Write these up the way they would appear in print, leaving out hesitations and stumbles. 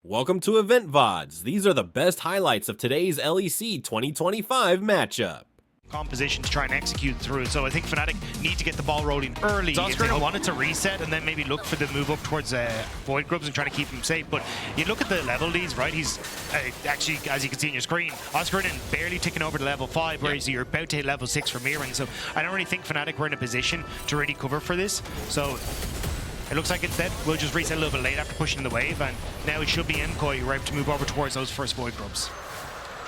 Welcome to Event VODs. These are the best highlights of today's LEC 2025 matchup. Composition to try and execute through it. So I think Fnatic need to get the ball rolling early if they want it to reset, and then maybe look for the move up towards Void Grubs and try to keep him safe. But you look at the level leads, right? He's actually, as you can see on your screen, Oscarinen barely ticking over to level 5, whereas you're about to hit level 6 for Mirren. So I don't really think Fnatic were in a position to really cover for this. So it looks like instead we'll just reset a little bit late after pushing the wave, and now it should be MKoi right to move over towards those first Void Grubs.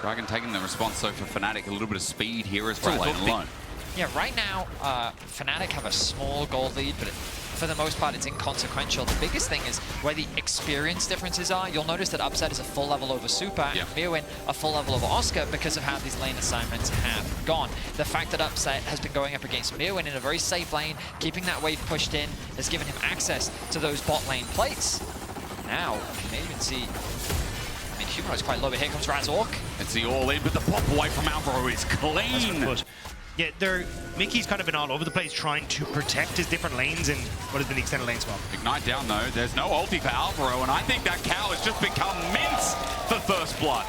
Dragon taking the response, so for Fnatic, a little bit of speed here as well, lane alone. Yeah, right now, Fnatic have a small gold lead, but for the most part, it's inconsequential. The biggest thing is where the experience differences are. You'll notice that Upset is a full level over Super, and Mirwin a full level over Oscar because of how these lane assignments have gone. The fact that Upset has been going up against Mirwin in a very safe lane, keeping that wave pushed in, has given him access to those bot lane plates. Now, you may even see... I mean, Humanoid's quite low, but here comes Razork. It's the all-in, but the pop away from Alvaro is clean. Yeah, Mickey's kind of been all over the place trying to protect his different lanes in what has been the extended lane swap. Ignite down though, there's no ulti for Alvaro, and I think that cow has just become mince for first blood.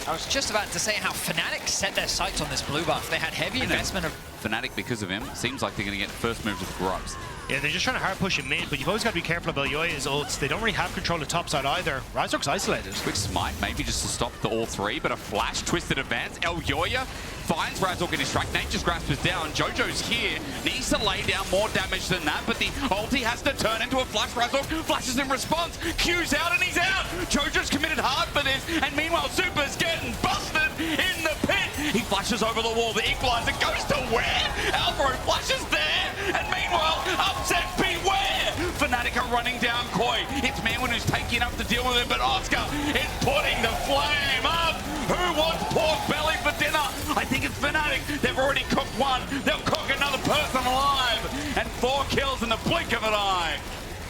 I was just about to say how Fnatic set their sights on this blue buff. They had heavy investment of... Fnatic, because of him, seems like they're going to get first move to the Grubs. Yeah, they're just trying to hard push him mid, but you've always got to be careful about Yoya's ults. They don't really have control of topside either. Razork's isolated. Quick smite, maybe just to stop the all three, but a flash, twisted advance. Yoya finds Razork in his track. Nature's Grasp is down. Jojo's here. Needs to lay down more damage than that, but the ulti has to turn into a flash. Razork flashes in response. Q's out and he's out. Jojo's committed hard for this, and meanwhile Super's getting busted in the pit. He flashes over the wall. The equalizer goes to where? Alvaro flashes there, and meanwhile Upset beware. Fnatic are running down Koi. It's Mirwin who's taking up to deal with it, but Oscar is putting the flame up. Who wants pork belly for dinner? I think it's Fnatic. They've already cooked one. They'll cook another person alive. And 4 kills in the blink of an eye.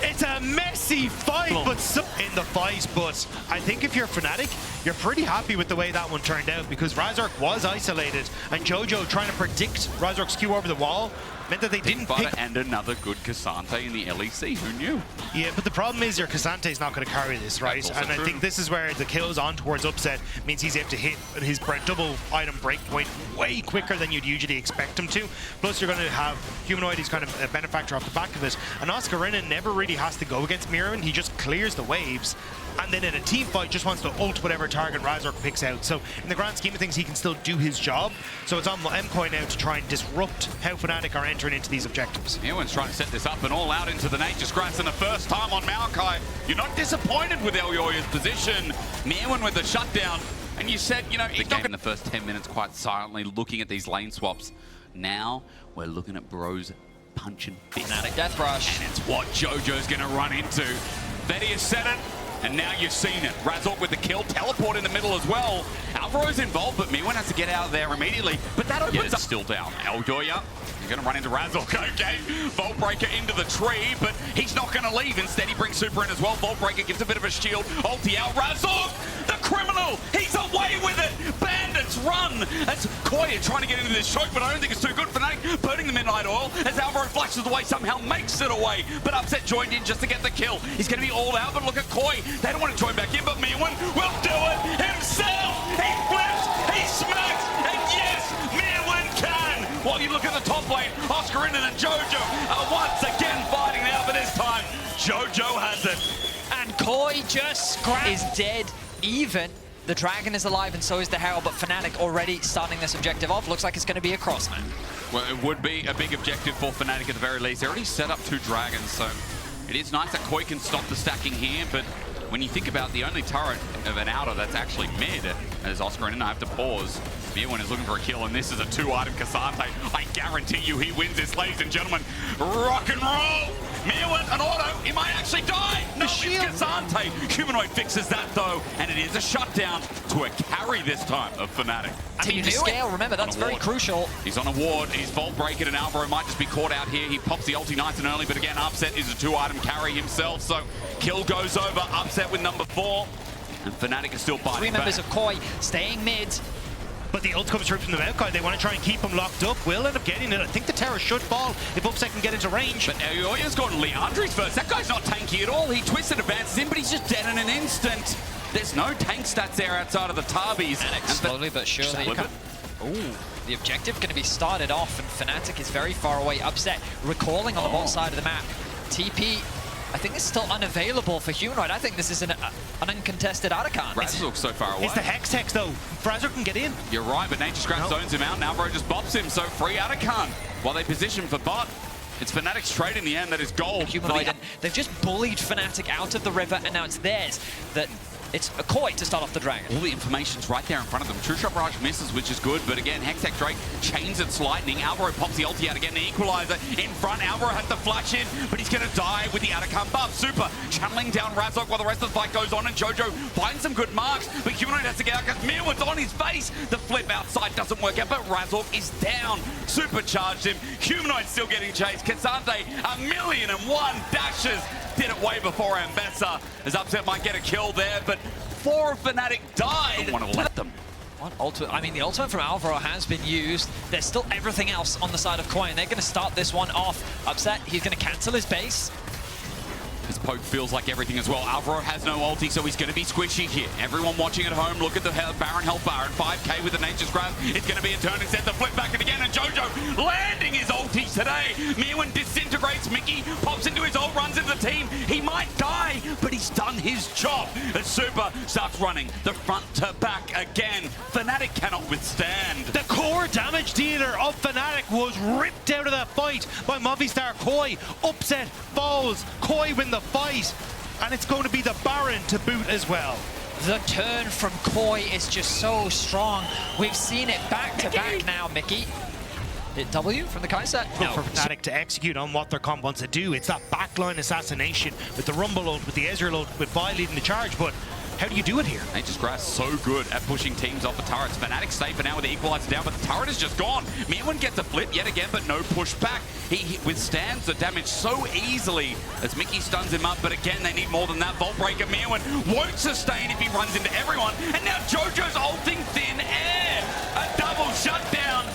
It's a messy fight, but in the fight. But I think if you're Fnatic, you're pretty happy with the way that one turned out, because Razork was isolated, and Jojo trying to predict Razork's Q over the wall meant that they didn't pick. And another good Cassante in the LEC, who knew? Yeah, but the problem is your Cassante's not going to carry this, right? And I think this is where the kills on towards Upset means he's able to hit his double item breakpoint way quicker than you'd usually expect him to. Plus, you're going to have Humanoid, he's kind of a benefactor off the back of it. And Oscarinen never really has to go against Mirren. He just clears the waves. And then in a team fight, just wants to ult whatever target Razork picks out. So in the grand scheme of things, he can still do his job. So it's on MKoi now to try and disrupt how Fnatic are entering into these objectives. Mirwin's trying to set this up and all out into the Nature's Grasp, and the first time on Maokai. You're not disappointed with Elyoya's position. Mirwin with the shutdown. And you said, you know, he's not in the first 10 minutes quite silently looking at these lane swaps. Now we're looking at bros punching fists. Fnatic Death Rush. And it's what Jojo's going to run into. Betty has said it. And now you've seen it. Razork with the kill, teleport in the middle as well. Alvaro's involved, but Mirwin has to get out of there immediately. But that opens up. Still down. Elyoya, you're going to run into Razork, okay. Vault Breaker into the tree, but he's not going to leave. Instead, he brings Super in as well. Vault Breaker gives a bit of a shield. Ulti out. Razork, the criminal, he's away with it. Bandits run. That's Koi trying to get into this choke, but I don't think it's too good for Fnatic. Burning the Midnight Oil as Alvaro flashes away, somehow makes it away. But Upset joined in just to get the kill. He's going to be all out, but look at Koi. They don't want to join back in, but Mirwin will do it himself. He flips, he smacks, and yes, Mirwin can. While you look at the top lane, Oscarinen and Jojo are once again fighting now, but this time, Jojo has it. And Koi just is dead even. The Dragon is alive and so is the Herald, but Fnatic already starting this objective off. Looks like it's going to be a crossman. Well, it would be a big objective for Fnatic at the very least. They already set up 2 Dragons, so it is nice that Koi can stop the stacking here, but when you think about the only turret of an outer that's actually mid, as Oscarinen, I have to pause. Mirwin is looking for a kill, and this is a 2-item Cassante. I guarantee you he wins this, ladies and gentlemen. Rock and roll! Mirwin, an auto, he might actually die! No, it's Cassante. Humanoid fixes that, though, and it is a shutdown to a carry this time of Fnatic. Team to scale, remember, that's very crucial. He's on a ward, he's Vault Breaking, and Alvaro might just be caught out here. He pops the ulti nice and early, but again, Upset is a 2-item carry himself, so kill goes over. Upset with number 4, and Fnatic is still biting 3 members of Koi staying mid. But the ult comes through from the Maokai. They want to try and keep him locked up. Will end up getting it. I think the tower should fall if Upset can get into range. But Elyoya's gone Leandri's first. That guy's not tanky at all. He twisted, advances in, but he's just dead in an instant. There's no tank stats there outside of the Tarbies. And slowly but surely. Ooh, the objective going to be started off, and Fnatic is very far away. Upset, recalling on the bottom side of the map. TP, I think it's still unavailable for Humanoid. I think this is an uncontested Arakan. Razor's so far away. It's the Hex though. Razor can get in. You're right, but Nature's Grasp zones him out. Now Alvaro just bops him, so free Arakan. While they position for bot. It's Fnatic's trade in the end that is gold. Humanoid, and they've just bullied Fnatic out of the river, and now it's theirs. That it's a Koi to start off the Dragon. All the information's right there in front of them. True Shot Barrage misses, which is good, but again, Hextech Drake chains its lightning. Alvaro pops the ulti out again, the equalizer in front. Alvaro has to flash in, but he's going to die with the Arakan buff. Super channeling down Razok while the rest of the fight goes on, and Jojo finds some good marks, but Humanoid has to get out because Mirwin's on his face. The flip outside doesn't work out, but Razok is down. Supercharged him. Humanoid still getting chased. Kasante, 1,000,001 dashes. Did it way before Ambessa, as Upset might get a kill there, but 4 of Fnatic died. Don't want to let them. I mean, the ultimate from Alvaro has been used. There's still everything else on the side of Koi, and they're going to start this one off. Upset, he's going to cancel his base. His poke feels like everything as well. Alvaro has no ulti, so he's going to be squishy here. Everyone watching at home, look at the Baron Health Baron. 5k with the Nature's Grasp. It's going to be a turn instead. The flip back and again, and Jojo landing his ulti today. Mirwin disintegrates Mickey, pops into his ult, runs into the team. He might die, but he's done his job. As Super starts running the front to back again. Fnatic cannot withstand. The core damage dealer of Fnatic was ripped out of that fight by Movistar Koi. Upset falls. Koi win the fight, and it's going to be the Baron to boot as well. The turn from Koi is just so strong. We've seen it back to back now, Mickey. Hit W from the Kai'Sa? No. For Fnatic to execute on what their comp wants to do, it's that backline assassination with the Rumble ult, with the Ezreal ult, with Vi leading the charge, but how do you do it here? Nature's Grasp so good at pushing teams off the turrets. Fnatic's safer now with the equalizer down, but the turret is just gone. Mirwin gets a flip yet again, but no pushback. He withstands the damage so easily as Mickey stuns him up, but again, they need more than that. Vault Breaker Mirwin won't sustain if he runs into everyone, and now Jojo's ulting thin air. A double shutdown.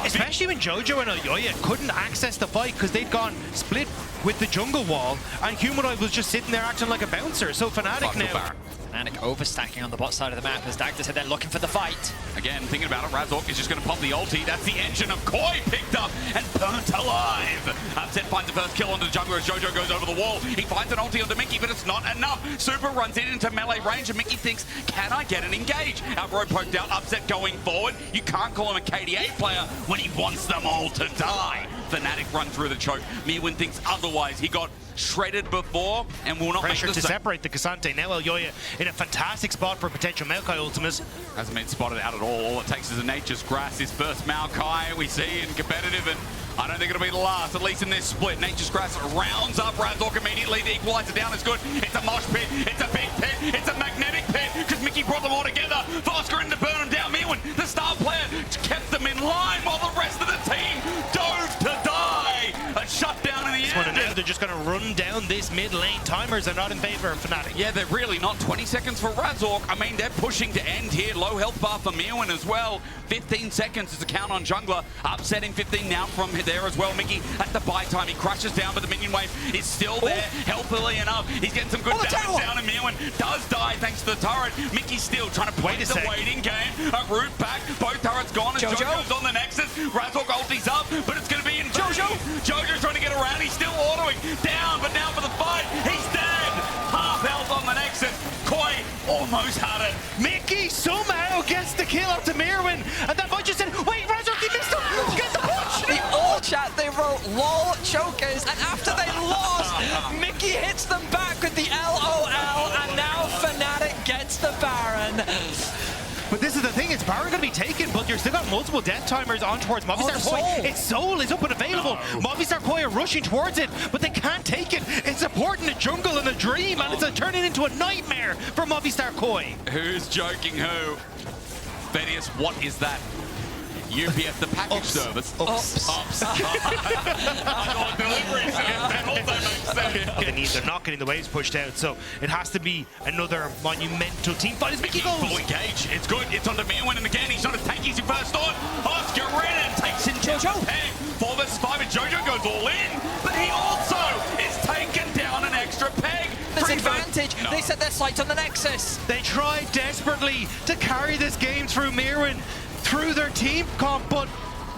Especially when Jojo and Oyoya couldn't access the fight because they'd gone split with the jungle wall, and Humanoid was just sitting there acting like a bouncer. So Fnatic now... Fnatic overstacking on the bot side of the map as Dagda said they're looking for the fight. Again, thinking about it, Razok is just going to pop the ulti. That's the engine of Koi picked up and burnt alive. Upset finds the first kill onto the jungler as Jojo goes over the wall. He finds an ulti onto Mickey, but it's not enough. Super runs in into melee range, and Mickey thinks, can I get an engage? Alvaro poked out, Upset going forward. You can't call him a KDA player when he wants them all to die. Fnatic run through the choke. Mirwin thinks otherwise. He got shredded before and will not pressure make the to separate the Kasante. Now Elyoya in a fantastic spot for potential Maokai ultimates. Hasn't been spotted out at all. All it takes is a Nature's Grasp. His first Maokai we see in competitive, and I don't think it'll be the last, at least in this split. Nature's Grasp rounds up Razok immediately. The equalizer down is good. It's a mosh pit. It's a big pit. It's a magnetic pit because Mickey brought them all together. Vosker in to burn them down. Mirwin, the star player, kept them in line while the rest of the team dove to die. A shutdown in the end. Now they're just going to run down this mid lane. Timers are not in favor of Fnatic. Yeah, they're really not. 20 seconds for Razok. I mean, they're pushing to end here. Low health bar for Mirwin as well. 15 seconds is a count on jungler. Upsetting 15 now from there as well. Mickey at the buy time. He crashes down, but the minion wave is still there. Healthily enough. He's getting some good damage down, and Mirwin does die thanks to the turret. Mickey's still trying to play the waiting game. A root back. Both turrets gone, and Jojo's on the Nexus. Razok ulti's up, but it's going to be in Jojo. Jojo's trying to get around. He's still autoing down, but now for the fight. He's dead. Half health on the Nexus. Koi almost had it. Mickey somehow gets the kill out to Mirwin, and that boy just said, wait, Razok, he missed him. Get the push. The all chat, they wrote LOL chokers, and after they lost, Mickey hits them back with the LOL, and now Fnatic gets the Baron. But this is the thing, it's Baron going to be taken, but you're still got multiple death timers on towards Movistar Koi. Its soul is up and available. Movistar Koi are rushing towards it, but they can't take it. It's supporting the jungle in a dream, and it's turning into a nightmare for Movistar Koi. Who's joking who? Vedius, what is that? UPS, the package service. Ops. I thought delivery service. That also makes sense. They're not getting the waves pushed out, so it has to be another monumental team fight as Mickey goes. Full engage. It's good. It's on to Mirwin, and again, he's not as tanky as he first thought. Oscar Renan takes in Jojo. 4 versus 5, and Jojo goes all in, but he also is taken down an extra peg. this advantage. No. They set their sights on the Nexus. They tried desperately to carry this game through Mirren, through their team comp, but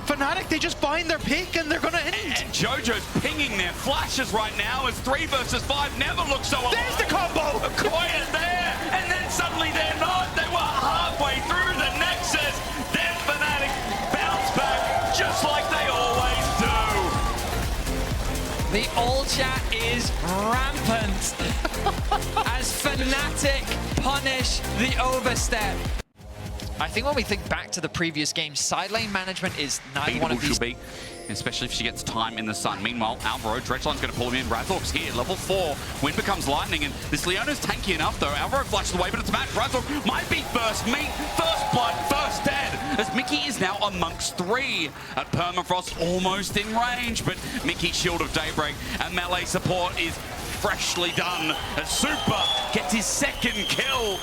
Fnatic, they just find their pick and they're gonna end. And Jojo's pinging their flashes right now as 3 versus 5 never looks so alive. There's the combo! Koya's there, and then suddenly they're not. They were halfway through the Nexus. Then Fnatic bounce back just like they always do. The all chat is rampant as Fnatic punish the overstep. I think when we think back to the previous game, side lane management is neither one of these. She'll be, especially if she gets time in the sun. Meanwhile, Alvaro, Dredgeline's going to pull him in. Razork's here, level 4. Wind becomes lightning, and this Leona's tanky enough, though. Alvaro flashes away, but it's a match. Razork might be first meat, first blood, first dead, as Mickey is now amongst 3. At Permafrost, almost in range, but Mickey's Shield of Daybreak and melee support is freshly done, as Super gets his 2nd kill.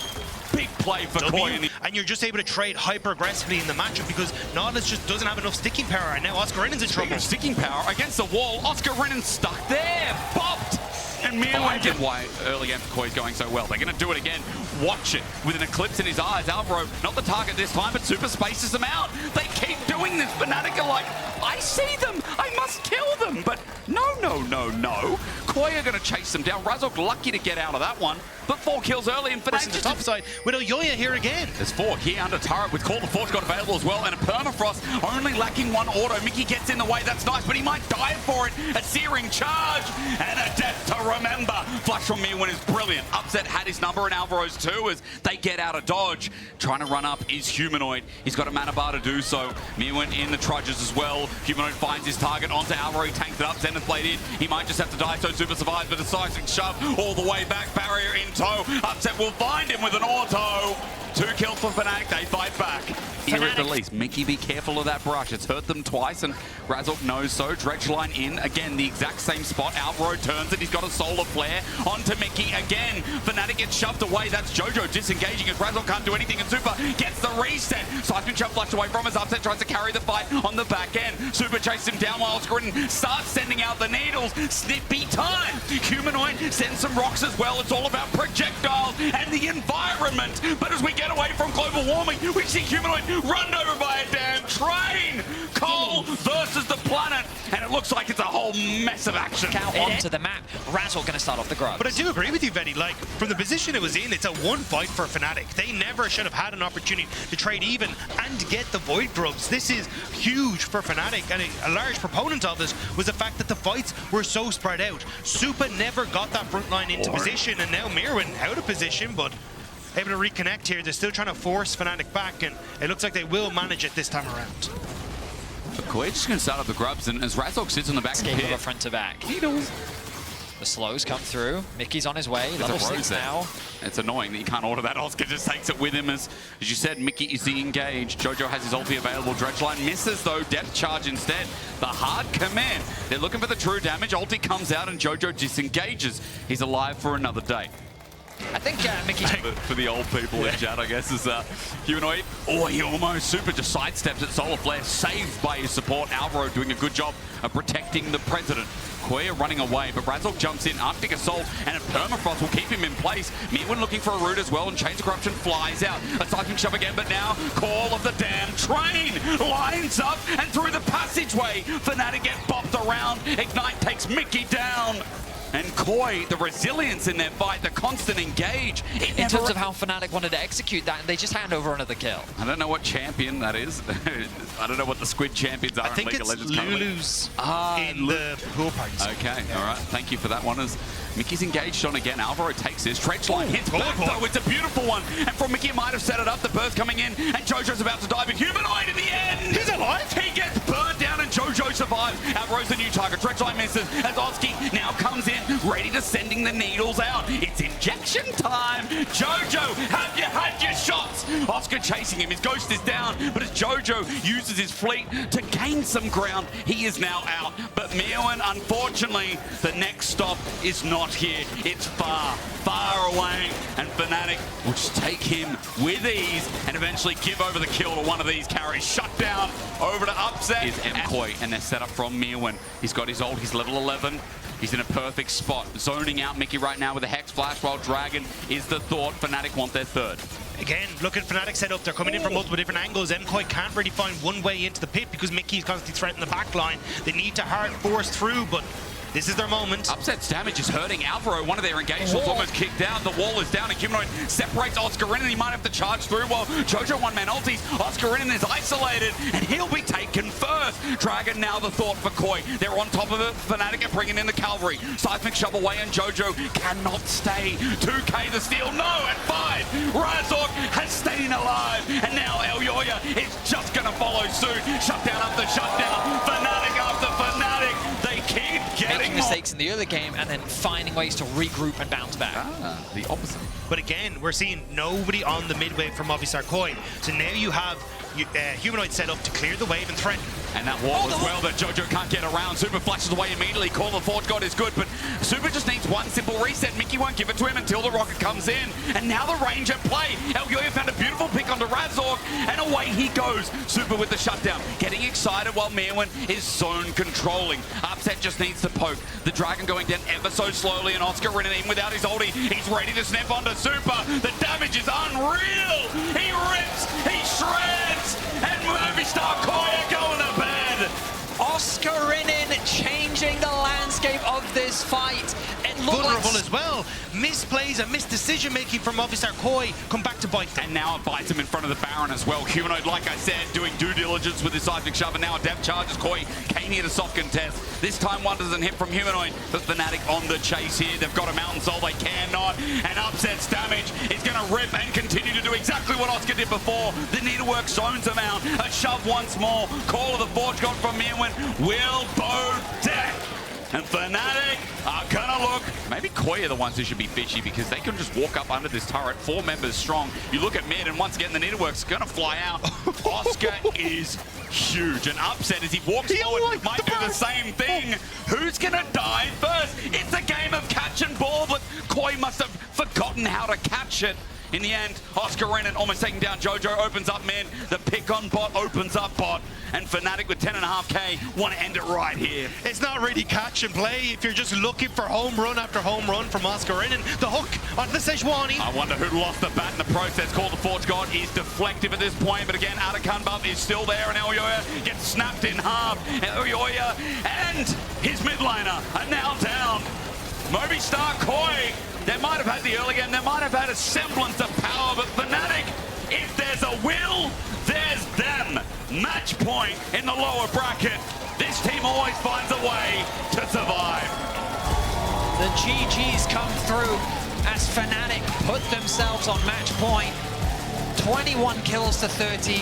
Big play for Koya. And you're just able to trade hyper-aggressively in the matchup because Nautilus just doesn't have enough sticking power, and now Oscar Rinnan's in trouble. Sticking power against the wall. Oscar Rinnan's stuck there. Popped. And Mirren get why early game for Koi's going so well. They're going to do it again. Watch it with an eclipse in his eyes. Alvaro, not the target this time, but Super spaces them out. They keep doing this. Fnatic are like, I see them. I must kill them. But no, no, no, no. Koi are going to chase them down. Razork lucky to get out of that one, but 4 kills early, and Fnatic the top side with Oyoya here again. There's 4 here under turret with Call to Force got available as well, and a Permafrost only lacking 1 auto. Mickey gets in the way, that's nice, but he might die for it. A searing charge and a death to remember. Flash from Mirren is brilliant. Upset had his number, and Alvaro's too, as they get out of dodge. Trying to run up is Humanoid. He's got a mana bar to do so. Mirren in the trudges as well. Humanoid finds his target onto Alvaro. He tanks it up. Zenith Blade in. He might just have to die, so Super survives, but a seismic shove all the way back. Barrier in tow. Upset will find him with an auto. 2 kills for Fnatic. They fight back. Here at the least. Mickey, be careful of that brush. It's hurt them twice, and Razork knows so. Dredgeline in. Again, the exact same spot. Alvaro turns it. He's got a solar flare onto Mickey again. Fnatic gets shoved away. That's Jojo disengaging as Razork can't do anything, and Super gets the reset. Seismic shove flushed away from his Upset. Tries to carry the fight on the back end. Super chases him down while Scritton starts sending out the needles. Snippy time. Humanoid sends some rocks as well. It's all about projectiles and the environment. But as we get away from global warming, we see Humanoid run over by a damn train. Cole versus the planet, and it looks like it's a whole mess of action. Out onto the map. Razork going to start off the grub. But I do agree with you, Vetty. Like, from the position it was in, it's a 1 fight for Fnatic. They never should have had an opportunity to trade even and get the Void Grubs. This is huge for Fnatic, and a large proponent of this was the fact that the fights were so spread out. Supa never got that front line into position, and now Mirren out of position, but able to reconnect here. They're still trying to force Fnatic back, and it looks like they will manage it this time around. Koi's just going to start up the grubs, and as Razork sits on the back of the pit, front to back. Needles. The slows come through. Mickey's on his way. Level 6 now. It's annoying that you can't order that. Oscar just takes it with him as you said, Mickey is the engage. Jojo has his ulti available. Dredgeline misses though. Depth charge instead. The hard command. They're looking for the true damage. Ulti comes out and Jojo disengages. He's alive for another day. I think Mickey... For the old people in chat, I guess, is Humanoid. Oh, he almost Super just sidesteps at Solar Flare, saved by his support. Alvaro doing a good job of protecting the president. Koya running away, but Razork jumps in. Arctic Assault and a Permafrost will keep him in place. Mirren looking for a route as well, and Chains of Corruption flies out. A seismic shove again, but now Call of the damn train lines up, and through the passageway, Fnatic get bopped around. Ignite takes Mickey down. And Koi, the resilience in their fight, the constant engage. In terms of how Fnatic wanted to execute that, and they just hand over another kill. I don't know what champion that is. I don't know what the Squid champions are in League of Legends currently. Lulu's in the pool parties. Okay, all right. Thank you for that one. As Mickey's engaged on again. Alvaro takes this. Dredgeline hits back, though. It's a beautiful one. And from Mickey, might have set it up. The burst coming in, and Jojo's about to dive in. Humanoid in the end. He's alive. He gets burned down, and Jojo survives. Alvaro's the new target. Dredgeline misses as Oski now comes in, ready to sending the needles out. It's injection time. Jojo, have you had your shots? Oscar chasing him. His ghost is down, but as Jojo uses his fleet to gain some ground, he is now out. But Mirwin, unfortunately, the next stop is not here. It's far, far away, and Fnatic will just take him with ease and eventually give over the kill to one of these carries. Shut down over to Upset. Is MKoi, and they're set up from Mirwin. He's got his ult, he's level 11. He's in a perfect spot, zoning out Mickey right now with a Hex Flash, while Dragon is the thought. Fnatic want their third. Again, look at Fnatic set up. They're coming in from multiple different angles. MKoi can't really find one way into the pit because Mickey's constantly threatening the back line. They need to hard force through, but this is their moment. Upset's damage is hurting Alvaro. One of their engagements almost kicked down. The wall is down, and Humanoid separates Oscar in, and he might have to charge through while Jojo one-man ulties. Oscar in is isolated, and he'll be taken first. Dragon now the thought for Koi. They're on top of it. Fnatic are bringing in the cavalry. Seismic shove away, and Jojo cannot stay. 2K the steal. No, at 5. Razork has stayed alive, and now Elyoya is just going to follow suit. Shutdown after shutdown. Fnatic after Fnatic. They keep getting making mistakes in the early game and then finding ways to regroup and bounce back. The opposite. But again, we're seeing nobody on the mid wave from Movistar Koi. So now you have Humanoid set up to clear the wave and threaten. And that wall as well that Jojo can't get around. Super flashes away immediately. Call the Forge God is good, but Super just needs one simple reset. Mickey won't give it to him until the rocket comes in. And now the range at play. Elyoya found a beautiful pick onto Razork, and away he goes. Super with the shutdown. Getting excited while Mirwin is zone controlling. Upset just needs to poke. The Dragon going down ever so slowly, and Oscar running in without his ulti. He's ready to snap onto Super. The damage is unreal. He rips, he shreds, and Movistar Koi are going to bed. Oscarinin changing the landscape of this fight. It looked vulnerable like as well. Misplays and misdecision making from Movistar Koi come back to bite them. And now it bites him in front of the Baron as well. Humanoid, like I said, doing due diligence with his seismic shove, and now a depth charges Koi. Came here to soft contest. This time one doesn't hit from Humanoid, but Fnatic on the chase here. They've got a Mountain Soul, they cannot. And Upset's damage is going to rip and continue to do exactly what Oscar did before. The needlework zones him out. A shove once more. Call of the Forge God from Mirwin will bow deck. And Fnatic are gonna look. Maybe Koi are the ones who should be fishy because they can just walk up under this turret. 4 members strong. You look at mid, and once again the needlework's gonna fly out. Oscar is huge. And Upset as he walks forward might do the same thing. Who's gonna die first? It's a game of catch and ball, but Koi must have forgotten how to catch it. In the end, Oscar Renan almost taking down Jojo, opens up mid. The pick on bot opens up bot. And Fnatic with 10.5k want to end it right here. It's not really catch and play if you're just looking for home run after home run from Oscar Renan. The hook onto the Sejuani. I wonder who lost the bat in the process. Call the Forge God is deflective at this point, but again, Atakan Buff is still there, and Elyoya gets snapped in half. Elyoya and his mid laner are now down. Movistar Koi, they might have had the early game, they might have had a semblance of power, but Fnatic, if there's a will, there's them. Match point in the lower bracket. This team always finds a way to survive. the GGs come through as Fnatic put themselves on match point. 21 kills to 13.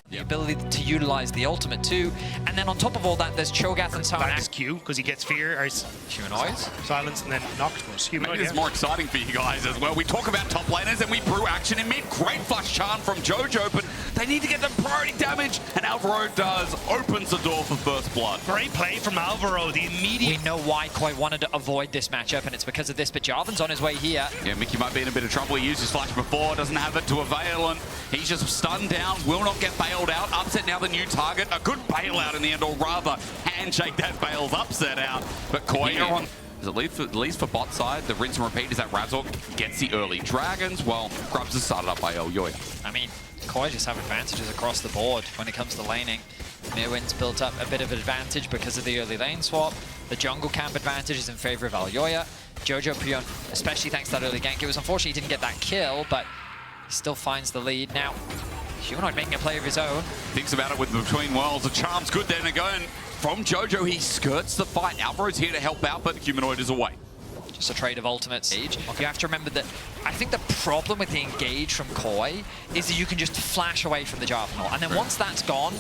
The ability to utilize the ultimate too, and then on top of all that, there's Cho'Gath and Saran. That's Q because he gets fear, or Humanoids, silence, and then knocked was Humanoid. Maybe it's more exciting for you guys as well. We talk about top laners and we brew action in mid. Great flash charm from Jojo, but they need to get the priority damage, and Alvaro does. Opens the door for first blood. Great play from Alvaro. The immediate. we know why Koi wanted to avoid this matchup, and it's because of this. But Jarvan's on his way here. Yeah, Mickey might be in a bit of trouble. He used his flash before, doesn't have it to avail, and he's just stunned down. Will not get bailed out. Upset now the new target. A good bailout in the end, or rather, handshake that bails Upset out. But Koi on. Is it at least for bot side? The rinse and repeat is that Razork gets the early dragons. Well, Grubs is started up by Elyoya. I mean, Koi just have advantages across the board when it comes to laning. Mirwin's built up a bit of an advantage because of the early lane swap. The jungle camp advantage is in favor of Elyoya. Jojo Pion, especially thanks to that early gank. It was unfortunate he didn't get that kill, but he still finds the lead. Now, Humanoid making a play of his own. Thinks about it with Between Worlds. The charm's good there to go, and from Jojo, he skirts the fight. Alvaro's here to help out, but Humanoid is away. Just a trade of ultimates. You have to remember that I think the problem with the engage from Koi is that you can just flash away from the Jarvan, and then once that's gone,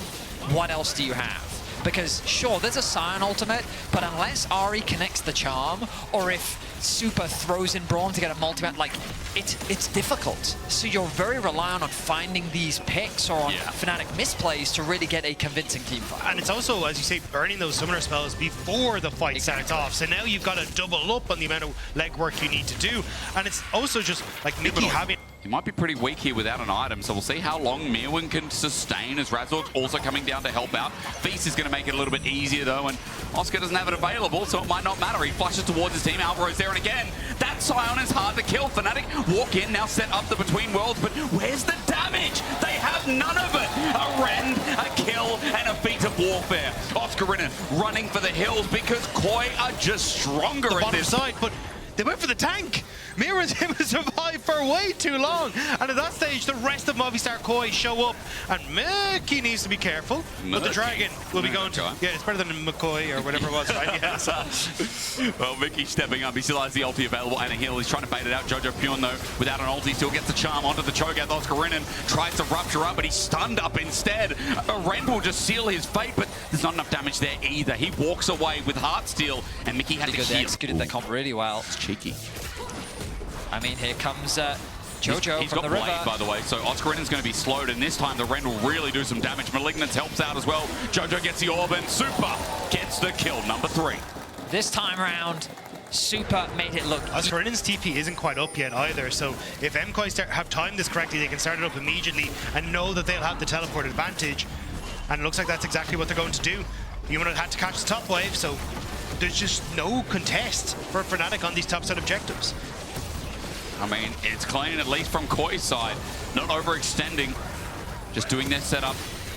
what else do you have? Because sure, there's a Sion ultimate, but unless Ahri connects the charm, or if Super throws in Braum to get a multi-man. Like, it's difficult. So you're very reliant on finding these picks or on Fnatic misplays to really get a convincing team fight. And it's also, as you say, burning those summoner spells before the fight starts off. So now you've got to double up on the amount of legwork you need to do. And it's also just like Mickey having... He might be pretty weak here without an item, so we'll see how long Mirwin can sustain as Razor's also coming down to help out. Feast is going to make it a little bit easier though, and Oscar doesn't have it available, so it might not matter. He flushes towards his team. Alvaro's there, and again, that Scion is hard to kill. Fnatic walk in, now set up the Between Worlds, but where's the damage? They have none of it. A rend, a kill, and a feat of warfare. Oscarina running for the hills because Koi are just stronger in this side, but they went for the tank. Mira's able to survive for way too long. And at that stage, the rest of Movistar Koi show up. And Mickey needs to be careful. But the Dragon will be going to... Yeah, it's better than McCoy or whatever it was, right? Yeah, so. Well, Mickey stepping up. He still has the ulti available and a heal. He's trying to bait it out. Jojo Pune, though, without an ulti, still gets the charm onto the Cho'Gath. Oscarina tries to rupture up, but he's stunned up instead. A Rend will just seal his fate, but there's not enough damage there either. He walks away with Heartsteel, and Mickey had to heal. They executed that comp really well. It's cheeky. I mean, here comes Jojo he's from got the river. Blade, by the way, so Oscarina's going to be slowed, and this time the Rend will really do some damage. Malignance helps out as well. Jojo gets the orb, and Super gets the kill, number 3. This time around, Super made it look... Oscarina's TP isn't quite up yet either, so if MKOI have timed this correctly, they can start it up immediately and know that they'll have the teleport advantage. And it looks like that's exactly what they're going to do. Humanoid had to catch the top wave, so there's just no contest for Fnatic on these top set objectives. I mean, it's clean, at least from Koi's side. Not overextending, just doing their setup.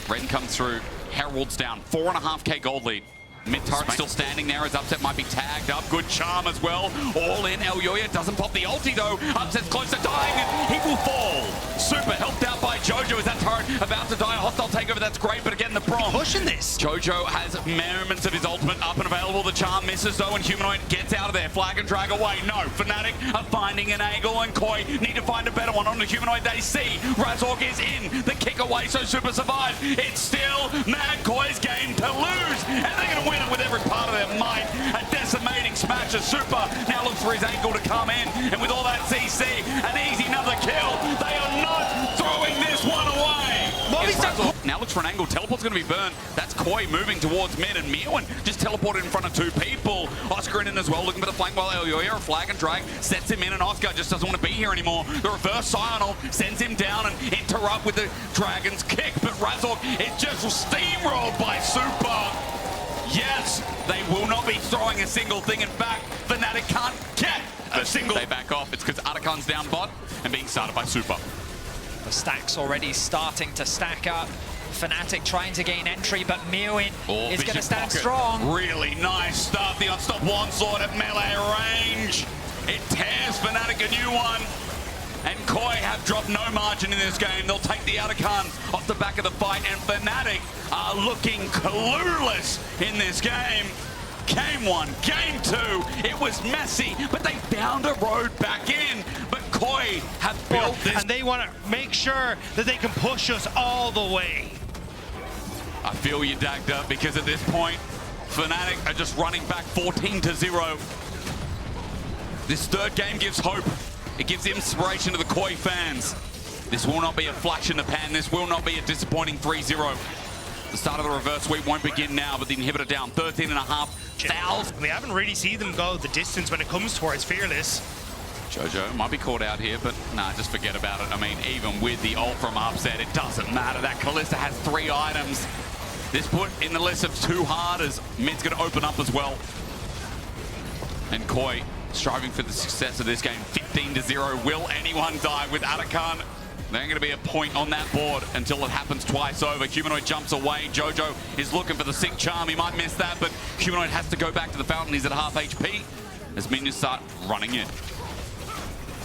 Ren comes through, Herald's down, 4.5k gold lead. Mid turret still standing there as Upset might be tagged up. Good charm as well. All in. Elyoya doesn't pop the ulti though. Upset's close to dying and he will fall. Super helped out by Jojo as that turret about to die. A hostile takeover, that's great, but again the Braum pushing this. Jojo has moments of his ultimate up and available. The charm misses though, and Humanoid gets out of there. Flag and drag away. No, Fnatic are finding an angle, and Koi need to find a better one on the Humanoid. They see Razorg is in the kick away, so Super survives. It's still Mad Koi's game to lose, and they're going to win it with every part of their might. A decimating smash of Super now looks for his ankle to come in, and with all that CC, an easy another kill. They are not throwing this one away. Now looks for an angle. Teleport's going to be burned. That's Koi moving towards mid, and Mirwin just teleported in front of 2 people. Oscar in as well, looking for the flank while Elyoya, a flag and drag, sets him in, and Oscar just doesn't want to be here anymore. The reverse Sional sends him down and interrupt with the Dragon's kick, but Razorg is just steamrolled by Super. Yes, they will not be throwing a single thing. In fact, Fnatic can't get a single. They back off. It's because Atakan's down bot and being started by Super. The stack's already starting to stack up. Fnatic trying to gain entry, but Mirwin is going to stand strong. Really nice stuff. The unstoppable onslaught at melee range. It tears Fnatic a new one. And Koi have dropped no margin in this game. They'll take the Atakan off the back of the fight, and Fnatic are looking clueless in this game. Game 1, game 2, it was messy, but they found a road back in. But Koi have built this. And they want to make sure that they can push us all the way. I feel you, Dagda, because at this point, Fnatic are just running back 14-0. This third game gives hope. It gives inspiration to the Koi fans. This will not be a flash in the pan. This will not be a disappointing 3-0. The start of the reverse sweep won't begin now, but the inhibitor down 13,500. We haven't really seen them go the distance when it comes towards Fearless. Jojo might be caught out here, but nah, just forget about it. I mean, even with the ult from Upset, it doesn't matter. That Kalista has 3 items. This put in the list of 2 hard as mid's going to open up as well. And Koi striving for the success of this game, 15-0. Will anyone die with Atakan? There ain't going to be a point on that board until it happens twice over. Humanoid jumps away. Jojo is looking for the sick charm. He might miss that, but Humanoid has to go back to the fountain. He's at half HP as minions start running in.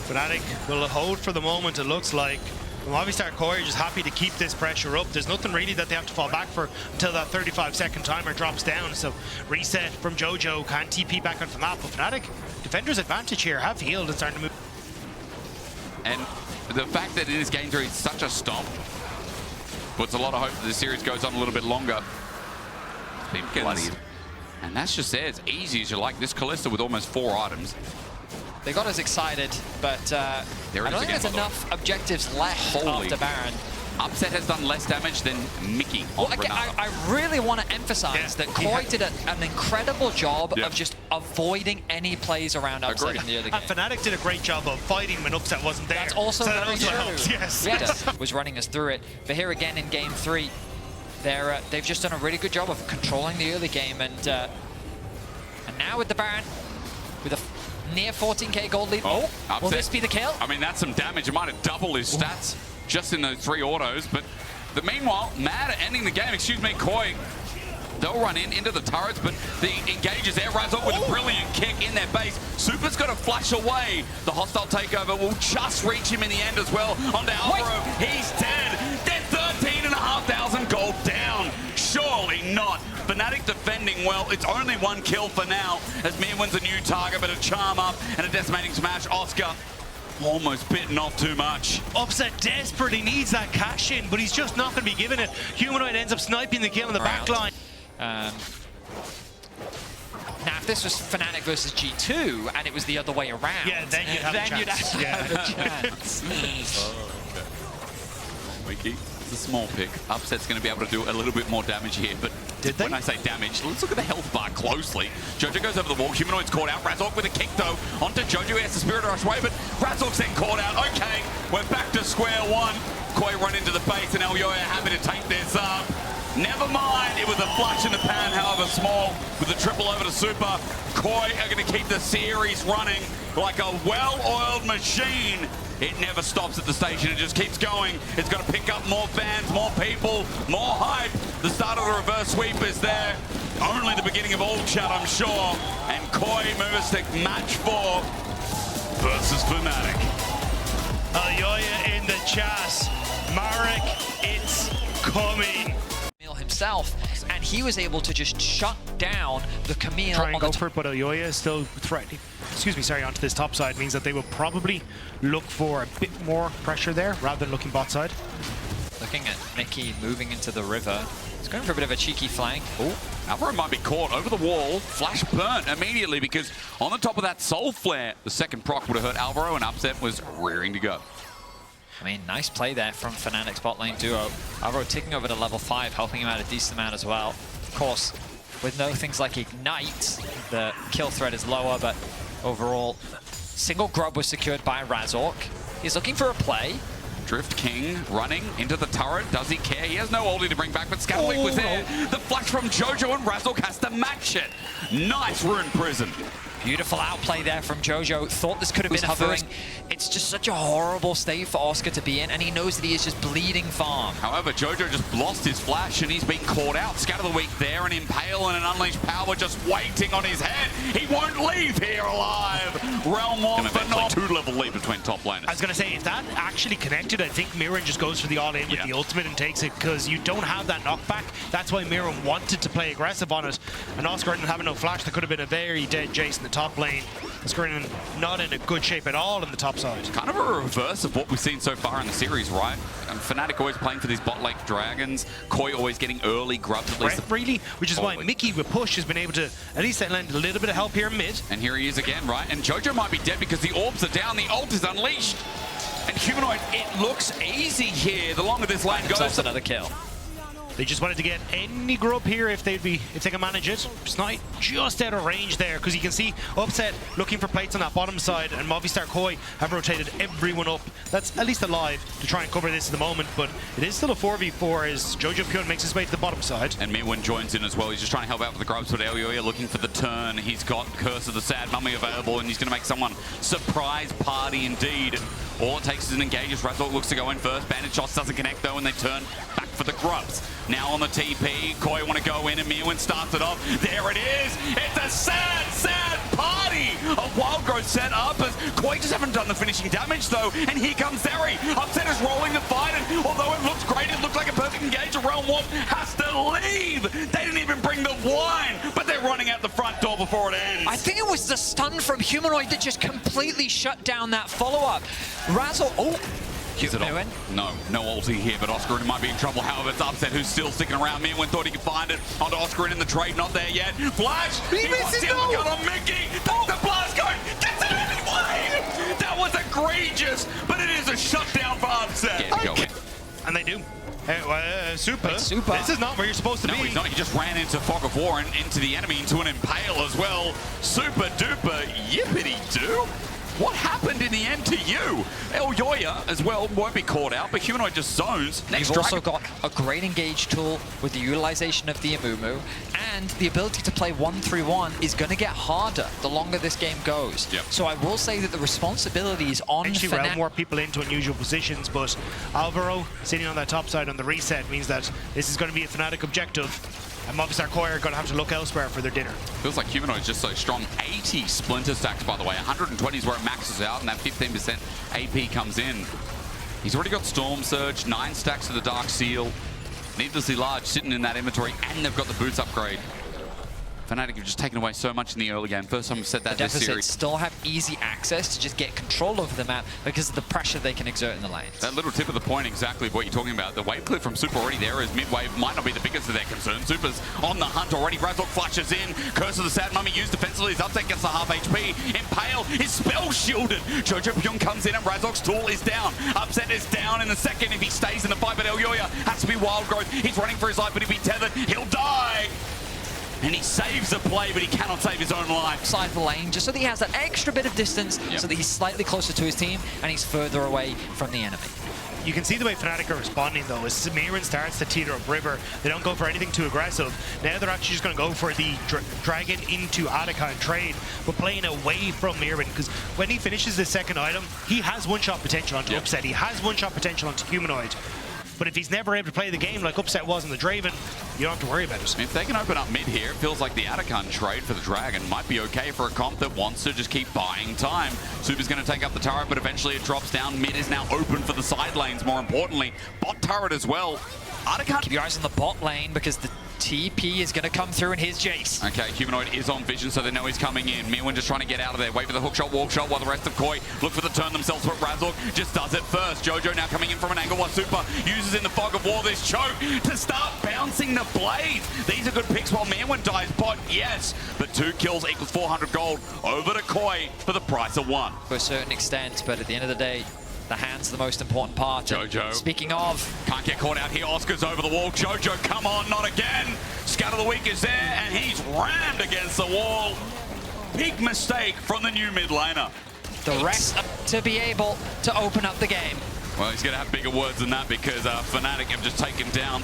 Fnatic will hold for the moment, it looks like. Movistar Koi are just happy to keep this pressure up. There's nothing really that they have to fall back for until that 35-second timer drops down. So reset from Jojo, can TP back onto the map. But Fnatic, defender's advantage here, have healed and starting to move. And the fact that in this game 3 it's such a stomp puts a lot of hope that the series goes on a little bit longer. It's been bloody. And that's just there, as easy as you like. This Kalista with almost 4 items. They got us excited, but I don't think there's enough objectives left after Baron. Upset has done less damage than Mickey on Well, again, I really want to emphasize that Koi did an incredible job of just avoiding any plays around Upset in the other game. And Fnatic did a great job of fighting when Upset wasn't there. That's also very true. Helps. Yes. Yes. Was running us through it. But here again in game 3, they've just done a really good job of controlling the early game, and now with the Baron, with a near 14k gold lead. Oh, will this be the kill? I mean, that's some damage. It might have doubled his stats just in those 3 autos, but meanwhile, Mad ending the game, excuse me, Koi, they'll run into the turrets, but the engages there, Razok with a brilliant kick in their base. Super's got to flash away. The hostile takeover will just reach him in the end as well. Onto Alvaro, he's dead. They're 13,500 gold down. Surely not. Fnatic defending well. It's only 1 kill for now, as Mir wins a new target, but a charm up and a decimating smash. Oscar almost bitten off too much. Upset desperately needs that cash in, but he's just not going to be given it. Humanoid ends up sniping the kill in the back line. Now, if this was Fnatic versus G2 and it was the other way around, then you'd have a chance. Wiki, it's a small pick. Upset's going to be able to do a little bit more damage here, but when I say damage, let's look at the health bar closely. Jojo goes over the wall. Humanoid's caught out. Razok with a kick, though, onto Jojo. He has the Spirit Rush away, but Razok's then caught out. Okay, we're back to square one. Koi run into the base, and Elyoya happy to take this up. Never mind, it was a flash in the pan, however small, with the triple over to Super. Koi are going to keep the series running like a well-oiled machine. It never stops at the station, it just keeps going. It's got to pick up more fans, more people, more hype. The start of the reverse sweep is there. Only the beginning of all chat, I'm sure. And Koi moves to match 4 versus Fnatic. Elyoya in the chat. Marek, it's coming. Himself, and he was able to just shut down the Camille. Try and go for it, but Elyoya is still threatening. Excuse me, sorry, onto this top side means that they will probably look for a bit more pressure there rather than looking bot side. Looking at Mickey moving into the river. He's going for a bit of a cheeky flank. Oh, Alvaro might be caught over the wall. Flash burnt immediately because on the top of that Soul Flare, the second proc would have hurt Alvaro, and Upset was rearing to go. I mean, nice play there from Fnatic's bot lane duo. Alvaro ticking over to level 5, helping him out a decent amount as well. Of course, with no things like Ignite, the kill threat is lower, but overall, single grub was secured by Razok. He's looking for a play. Drift King running into the turret. Does he care? He has no ulti to bring back, but Scatterwing was there. The flash from Jojo, and Razok has to match it. Nice Rune Prison. Beautiful outplay there from Jojo. Thought this could have been hovering. It's just such a horrible state for Oscar to be in, and he knows that he is just bleeding farm. However, Jojo just lost his flash, and he's been caught out. Scatter the Weak there, and Impale and an Unleashed Power just waiting on his head. He won't leave here alive. Realm War for not 2-level lead between top laners. I was going to say, if that actually connected, I think Mirren just goes for the all-in with the ultimate and takes it, because you don't have that knockback. That's why Mirren wanted to play aggressive on it, and Oscar didn't have no flash. There could have been a very dead Jace in the top lane. Oscar not in a good shape at all in the top side. Kind of a reverse of what we've seen so far in the series, right? And Fnatic always playing for these bot lane dragons. Koi always getting early grubs at least. Really, which is why Mickey with push has been able to at least lend a little bit of help here in mid. And here he is again, right? And Jojo might be dead because the orbs are down, the ult is unleashed. And Humanoid, it looks easy here. The longer this lane goes. That's another kill. They just wanted to get any grub here if they can manage it. Snipe just out of range there, because you can see Upset looking for plates on that bottom side, and Movistar Koi have rotated everyone up. That's at least alive to try and cover this at the moment, but it is still a 4v4 as Jojo Pyun makes his way to the bottom side. And Mirwin joins in as well. He's just trying to help out with the grubs, but Elyoya looking for the turn. He's got Curse of the Sad Mummy available, and he's going to make someone surprise party indeed. All it takes is an engage as Razok looks to go in first. Bandit shots doesn't connect though, and they turn back for the grubs. Now on the TP, Koi want to go in, and Mirwin starts it off. There it is! It's a sad, sad party! A wild growth set up as Koi just haven't done the finishing damage though, and here comes Zeri. Upset is rolling the fight, and although it looks great, it looked like a perfect engage, a Realm Warp has to leave! They didn't even bring the wine, but they're running out the front door before it ends. I think it was the stun from Humanoid that just completely shut down that follow-up. Razok, Is it on? No ulti here, but Oscarin might be in trouble. However, it's Upset who's still sticking around. Mirwin thought he could find it. Onto Oscarin in the trade, not there yet. Flash! He wants to gun on Mickey! Takes the blast code! Gets it anyway! egregious, but it is a shutdown for Upset. Get going. And they do. Super. Wait, Super. This is not where you're supposed to be. No, he's not. He just ran into Fog of War and into the enemy, into an Impale as well. Super duper yippity-doo. What happened in the end to you? El Yoya as well won't be caught out, but Humanoid just zones. Next You've also got a great engage tool with the utilization of the Amumu, and the ability to play 1-3-1 is going to get harder the longer this game goes. Yep. So I will say that the responsibility is on Actually, route more people into unusual positions, but Alvaro sitting on that top side on the reset means that this is going to be a Fnatic objective. And Movistar Koi are going to have to look elsewhere for their dinner. Feels like Humanoid's just so strong. 80 Splinter stacks, by the way. 120 is where it maxes out, and that 15% AP comes in. He's already got Storm Surge, 9 stacks of the Dark Seal. Needlessly large sitting in that inventory, and they've got the boots upgrade. Fnatic have just taken away so much in the early game. First time we've said that the this series. Deficits still have easy access to just get control over the map because of the pressure they can exert in the lanes. That little tip of the point, exactly what you're talking about. The wave clip from Super already there, as mid-wave might not be the biggest of their concerns. Super's on the hunt already. Razork flashes in. Curse of the Sad Mummy used defensively. His Upset gets the half HP. Impale is spell shielded. Jojo Pyong comes in and Razork's tool is down. Upset is down in the second if he stays in the fight, but El Yoya has to be Wild Growth. He's running for his life, but if he's tethered, he'll die. And he saves a play, but he cannot save his own life. Side of the lane, just so that he has that extra bit of distance, so that he's slightly closer to his team and he's further away from the enemy. You can see the way Fnatic are responding, though. As Mirren starts to teeter up river, they don't go for anything too aggressive. Now they're actually just going to go for the dragon into Attica and trade, but playing away from Mirren, because when he finishes the second item, he has one-shot potential onto Upset. He has one-shot potential onto Humanoid. But if he's never able to play the game like Upset was in the Draven, you don't have to worry about it. If they can open up mid here, it feels like the Atacon trade for the Dragon might be okay for a comp that wants to just keep buying time. Super's going to take up the turret, but eventually it drops down. Mid is now open for the side lanes, more importantly. Bot turret as well. Atacon... Keep your eyes on the bot lane because the TP is going to come through in his Jace. Okay, Humanoid is on vision, so they know he's coming in. Mirwin just trying to get out of there. Wait for the hook shot, walk shot, while the rest of Koi look for the turn themselves, but Razork just does it first. Jojo now coming in from an angle while Super uses in the Fog of War this choke to start bouncing the blades. These are good picks while Mirwin dies bot, yes, but 2 kills equals 400 gold over to Koi for the price of 1. To a certain extent, but at the end of the day, the hand's the most important part. Jojo. Speaking of... Can't get caught out here. Oscar's over the wall. Jojo, come on, not again. Scatter the Weak is there, and he's rammed against the wall. Big mistake from the new mid laner. The rest to be able to open up the game. Well, he's going to have bigger words than that because Fnatic have just taken down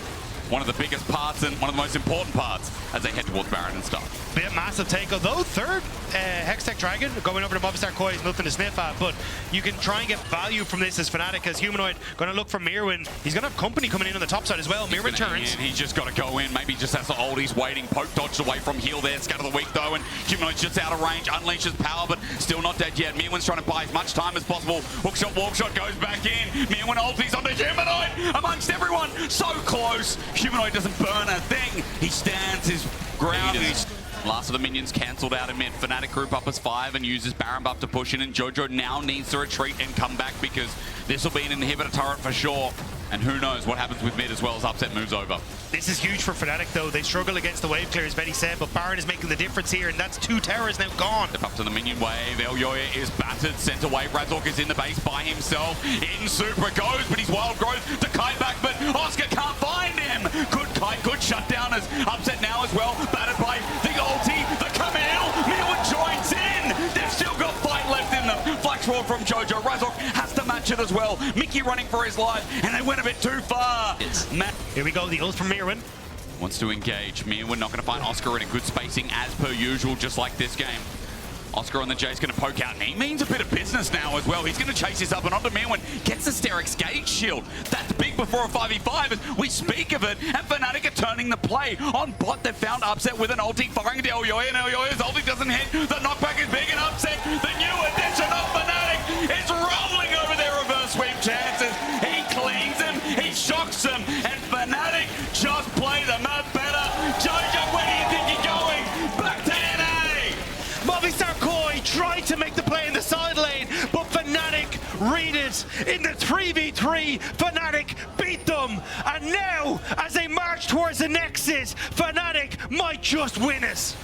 one of the biggest parts and one of the most important parts as they head towards Baron and stuff. Bit massive take, although third Hextech Dragon going over to Movistar Koi is nothing to sniff at, but you can try and get value from this as Fnatic, as Humanoid going to look for Mirwin. He's going to have company coming in on the top side as well. Mirwin turns. He's just got to go in. Maybe just has to hold. He's waiting. Poke dodged away from heal there. Scatter the Weak though, and Humanoid's just out of range. Unleashes power, but still not dead yet. Mirwin's trying to buy as much time as possible. Hookshot, walk shot goes back in. Mirwin ultis onto Humanoid amongst everyone. So close. Humanoid doesn't burn a thing. He stands his ground. Last of the minions cancelled out in mid. Fnatic group up as 5 and uses Baron buff to push in, and Jojo now needs to retreat and come back because this will be an inhibitor turret for sure. And who knows what happens with mid as well as Upset moves over. This is huge for Fnatic though. They struggle against the wave clear, as Betty said, but Baron is making the difference here, and that's 2 towers now gone. Step up to the minion wave. El Yoya is battered, sent away. Razork is in the base by himself. In Super goes, but he's Wild Growth to kite back, but Oscar can't find him. Good kite, good shutdown as Upset now as well. Battered by the ulti, the Camille. Mirwin joins in. They've still got fight left in them. Flash roll from Jojo. Razork has to match it as well. Mickey running for his life, and they went a bit too far. Here we go, the ult from Mirwin. Wants to engage. Mirwin not going to find Oscar in a good spacing as per usual, just like this game. Oscar on the J's going to poke out, and he means a bit of business now as well. He's going to chase this up and onto Mirwin. Gets the Sterix Gauge shield. That's big before a 5v5 as we speak of it, and Fnatic are turning the play. On bot, they've found Upset with an ulti firing into El Yoya, and El Yoya's ulti doesn't hit. The knockback is big, and Upset, the new addition of Fnatic, is rolling over their reverse sweep chances. He cleans them, he shocks them, and Fnatic just play the map better. Jojo, where do you think you're going? Back to NA! Movistar Koi tried to make the play in the side lane, but Fnatic read it in the 3v3. Fnatic beat them, and now as they march towards the Nexus, Fnatic might just win it.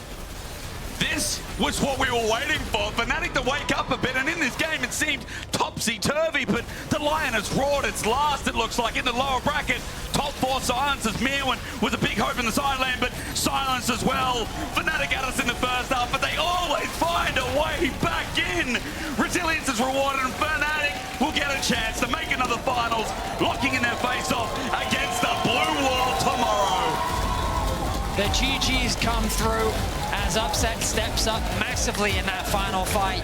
This was what we were waiting for. Fnatic to wake up a bit, and in this game it seemed topsy-turvy, but the Lion has roared its last, it looks like, in the lower bracket. Top 4 silences. Mirwin was a big hope in the side lane, but silenced as well. Fnatic at us in the first half, but they always find a way back in. Resilience is rewarded, and Fnatic will get a chance to make another finals, locking in their face-off against the Blue World tomorrow. The GGs come through as Upset steps up massively in that final fight.